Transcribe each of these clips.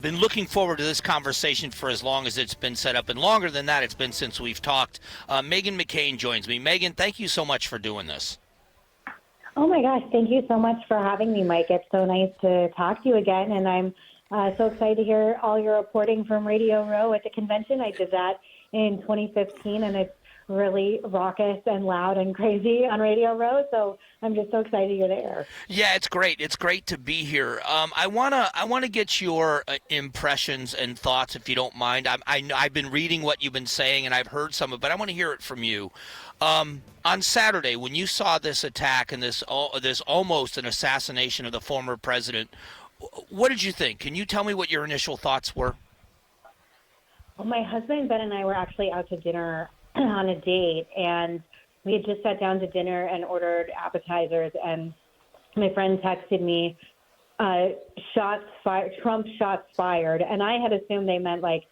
Been looking forward to this conversation for as long as it's been set up, and longer than that it's been since we've talked. Meghan McCain joins me. Meghan, thank you so much for doing this. Oh my gosh, thank you so much for having me, Mike. It's so nice to talk to you again, and I'm so excited to hear all your reporting from Radio Row at the convention. I did that in 2015, and it's really raucous and loud and crazy on Radio Row, so I'm just so excited you're there. Yeah, it's great. It's great to be here. I wanna get your impressions and thoughts, if you don't mind. I've been reading what you've been saying, and I've heard some of it, but I want to hear it from you. On Saturday, when you saw this attack and this almost an assassination of the former president, what did you think? Can you tell me what your initial thoughts were? Well, my husband Ben and I were actually out to dinner on a date, and we had just sat down to dinner and ordered appetizers, and my friend texted me, shots fired, Trump shots fired, and I had assumed they meant like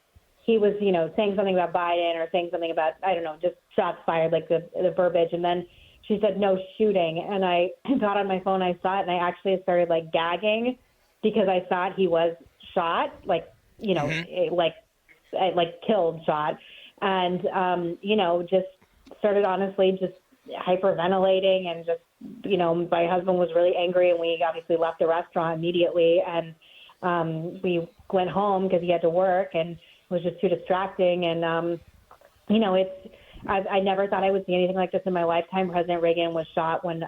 he was, saying something about Biden or saying something about, I don't know, just shots fired, like the verbiage, and then she said no shooting, and I got on my phone, I saw it, and I actually started like gagging because I thought he was shot, like, like killed, shot. And, just started honestly just hyperventilating and just, my husband was really angry and we obviously left the restaurant immediately. And we went home because he had to work and it was just too distracting. And, I never thought I would see anything like this in my lifetime. President Reagan was shot when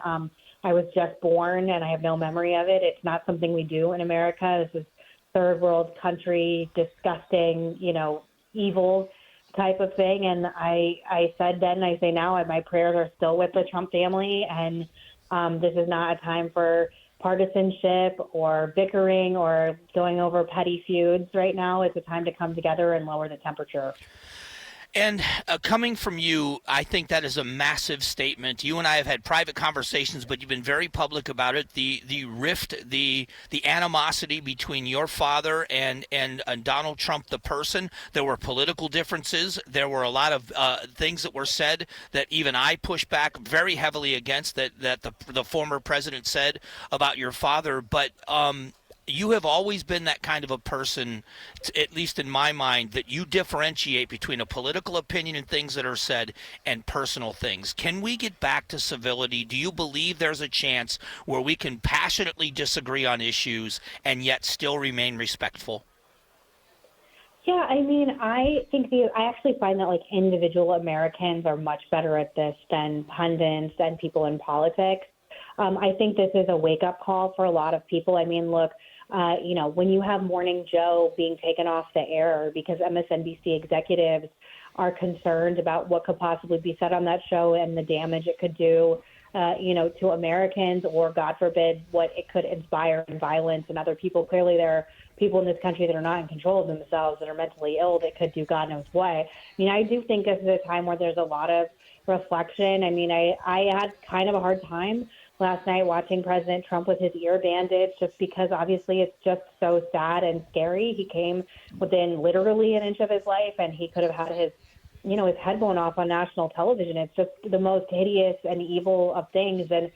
I was just born and I have no memory of it. It's not something we do in America. This is third world country, disgusting, evil type of thing. And I said then, I say now, my prayers are still with the Trump family. And this is not a time for partisanship or bickering or going over petty feuds right now. It's a time to come together and lower the temperature. And coming from you, I think that is a massive statement. You and I have had private conversations, but you've been very public about it. The rift, the animosity between your father and Donald Trump, the person. There were political differences. There were a lot of things that were said that even I pushed back very heavily against that the former president said about your father. But you have always been that kind of a person, at least in my mind, that you differentiate between a political opinion and things that are said and personal things. Can we get back to civility? Do you believe there's a chance where we can passionately disagree on issues and yet still remain respectful? Yeah, I mean, I actually find that like individual Americans are much better at this than pundits and people in politics. I think this is a wake-up call for a lot of people. I mean, look, when you have Morning Joe being taken off the air because MSNBC executives are concerned about what could possibly be said on that show and the damage it could do, to Americans, or God forbid, what it could inspire in violence and other people. Clearly, there are people in this country that are not in control of themselves, that are mentally ill, that could do God knows what. I mean, I do think this is a time where there's a lot of reflection. I mean, I had kind of a hard time last night watching President Trump with his ear bandage, just because obviously it's just so sad and scary. He came within literally an inch of his life, and he could have had his head blown off on national television. It's just the most hideous and evil of things. And,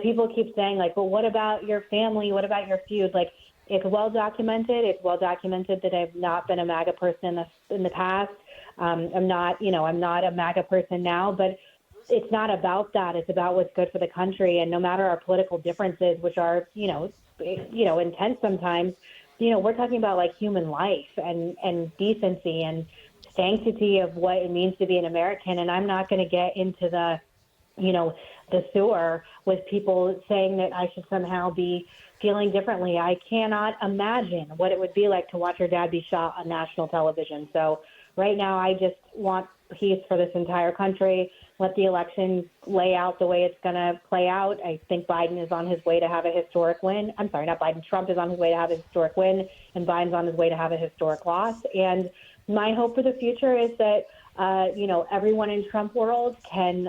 people keep saying like, well, what about your family? What about your feud? Like, it's well documented. It's well documented that I've not been a MAGA person in the past. I'm not a MAGA person now, but it's not about that. It's about what's good for the country. And no matter our political differences, which are, intense sometimes, we're talking about like human life and decency and sanctity of what it means to be an American. And I'm not going to get into the sewer with people saying that I should somehow be feeling differently. I cannot imagine what it would be like to watch your dad be shot on national television. So right now, I just want peace for this entire country. Let the election lay out the way it's going to play out. I think Biden is on his way to have a historic win. I'm sorry, not Biden. Trump is on his way to have a historic win, and Biden's on his way to have a historic loss. And my hope for the future is that, everyone in Trump world can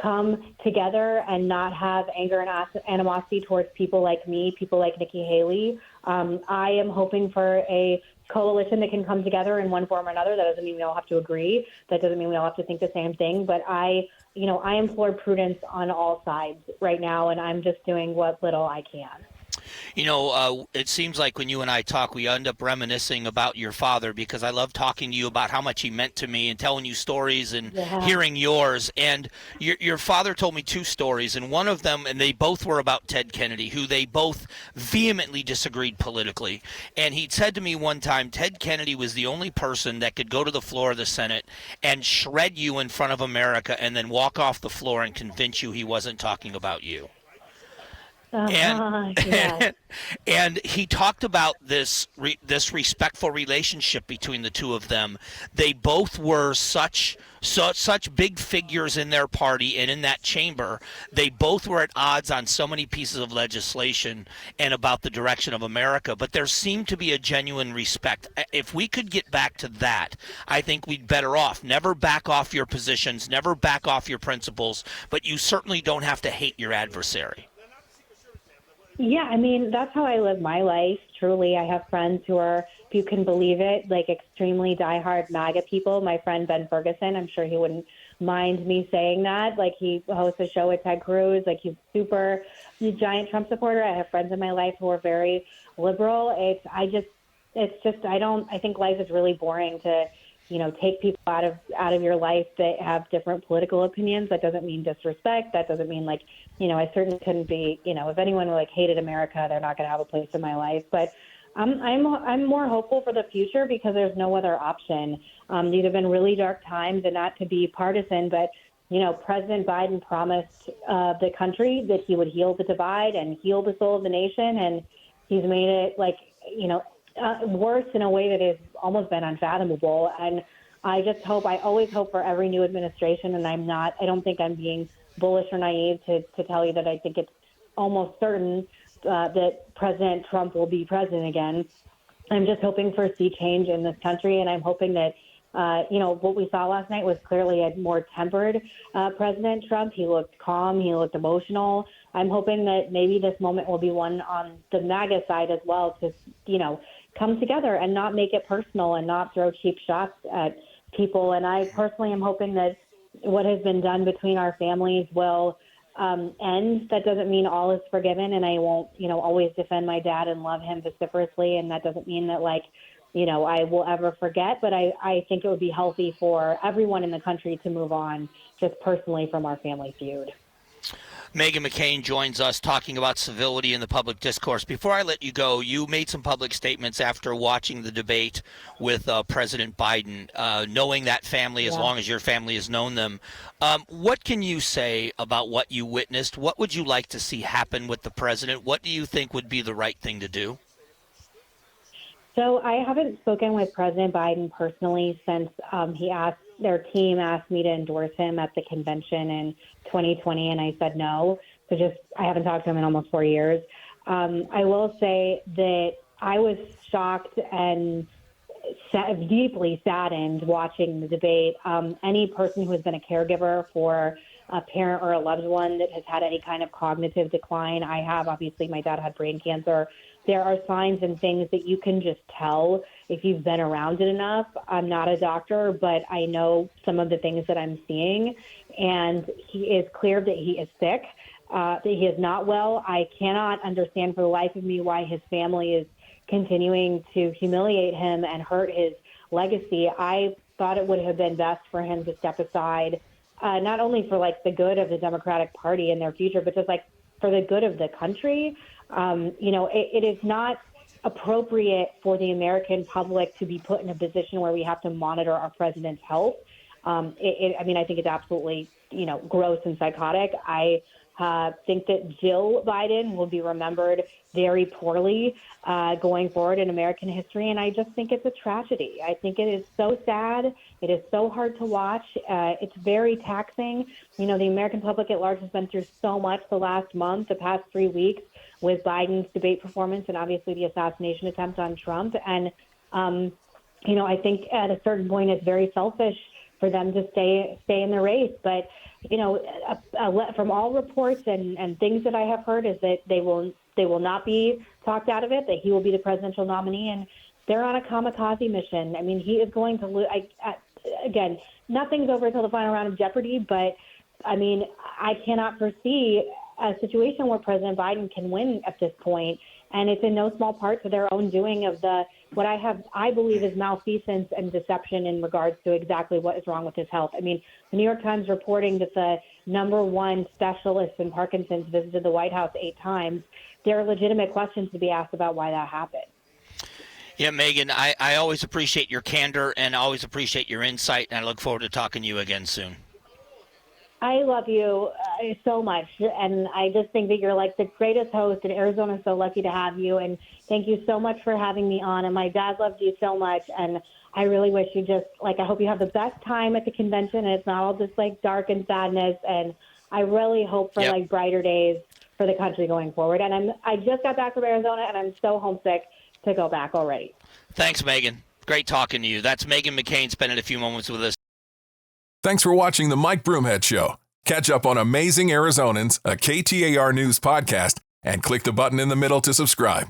come together and not have anger and animosity towards people like me, people like Nikki Haley. I am hoping for a coalition that can come together in one form or another. That doesn't mean we all have to agree. That doesn't mean we all have to think the same thing. But I implore prudence on all sides right now, and I'm just doing what little I can. It seems like when you and I talk, we end up reminiscing about your father because I love talking to you about how much he meant to me and telling you stories and hearing yours. And your father told me two stories, and one of them, and they both were about Ted Kennedy, who they both vehemently disagreed politically. And he said to me one time, Ted Kennedy was the only person that could go to the floor of the Senate and shred you in front of America and then walk off the floor and convince you he wasn't talking about you. Yes. And he talked about this respectful relationship between the two of them. They both were such big figures in their party and in that chamber. They both were at odds on so many pieces of legislation and about the direction of America. But there seemed to be a genuine respect. If we could get back to that, I think we'd better off. Never back off your positions, never back off your principles, but you certainly don't have to hate your adversary. Yeah, I mean, that's how I live my life. Truly, I have friends who are, if you can believe it, like extremely diehard MAGA people. My friend Ben Ferguson, I'm sure he wouldn't mind me saying that. Like, he hosts a show with Ted Cruz. Like, he's a giant Trump supporter. I have friends in my life who are very liberal. I think life is really boring to, take people out of your life that have different political opinions. That doesn't mean disrespect. That doesn't mean I certainly couldn't be, if anyone hated America, they're not going to have a place in my life. But I'm more hopeful for the future because there's no other option. These have been really dark times, and not to be partisan, but President Biden promised the country that he would heal the divide and heal the soul of the nation, and he's made it worse in a way that has almost been unfathomable. And I always hope for every new administration, and I don't think I'm being bullish or naive to tell you that I think it's almost certain that President Trump will be president again. I'm just hoping for a sea change in this country, and I'm hoping that, what we saw last night was clearly a more tempered President Trump. He looked calm. He looked emotional. I'm hoping that maybe this moment will be one on the MAGA side as well to, come together and not make it personal and not throw cheap shots at people. And I personally am hoping that what has been done between our families will end. That doesn't mean all is forgiven, and I won't, always defend my dad and love him vociferously. And that doesn't mean that, I will ever forget. But I think it would be healthy for everyone in the country to move on just personally from our family feud. Meghan McCain joins us talking about civility in the public discourse. Before I let you go, you made some public statements after watching the debate with President Biden, knowing that family as long as your family has known them. What can you say about what you witnessed? What would you like to see happen with the president? What do you think would be the right thing to do? So I haven't spoken with President Biden personally since their team asked me to endorse him at the convention in 2020, and I said no. So I haven't talked to him in almost 4 years. I will say that I was shocked and deeply saddened watching the debate. Any person who has been a caregiver for a parent or a loved one that has had any kind of cognitive decline, I have. Obviously, my dad had brain cancer. There are signs and things that you can just tell if you've been around it enough. I'm not a doctor, but I know some of the things that I'm seeing, and he is clear that he is sick, that he is not well. I cannot understand for the life of me why his family is continuing to humiliate him and hurt his legacy. I thought it would have been best for him to step aside, not only for the good of the Democratic Party and their future, but just for the good of the country. It is not appropriate for the American public to be put in a position where we have to monitor our president's health. I think it's absolutely, gross and psychotic. I think that Jill Biden will be remembered very poorly going forward in American history, and I just think it's a tragedy. I think it is so sad. It is so hard to watch. It's very taxing. The American public at large has been through so much the last month, the past 3 weeks, with Biden's debate performance and obviously the assassination attempt on Trump. And, I think at a certain point it's very selfish for them to stay in the race. But, from all reports and things that I have heard is that they will not be talked out of it, that he will be the presidential nominee. And they're on a kamikaze mission. I mean, he is going to lose. Again, nothing's over until the final round of Jeopardy. But, I cannot foresee a situation where President Biden can win at this point. And it's in no small part to their own doing of I believe is malfeasance and deception in regards to exactly what is wrong with his health. I mean, the New York Times reporting that the #1 specialist in Parkinson's visited the White House 8 times. There are legitimate questions to be asked about why that happened. Yeah, Meghan, I always appreciate your candor and always appreciate your insight, and I look forward to talking to you again soon. I love you so much, and I just think that you're like the greatest host, and Arizona's so lucky to have you, and thank you so much for having me on, and my dad loved you so much, and I really wish you just, I hope you have the best time at the convention, and it's not all just, dark and sadness, and I really hope for, brighter days for the country going forward, and I just got back from Arizona, and I'm so homesick to go back already. Thanks, Meghan. Great talking to you. That's Meghan McCain spending a few moments with us. Thanks for watching the Mike Broomhead Show. Catch up on Amazing Arizonans, a KTAR News podcast, and click the button in the middle to subscribe.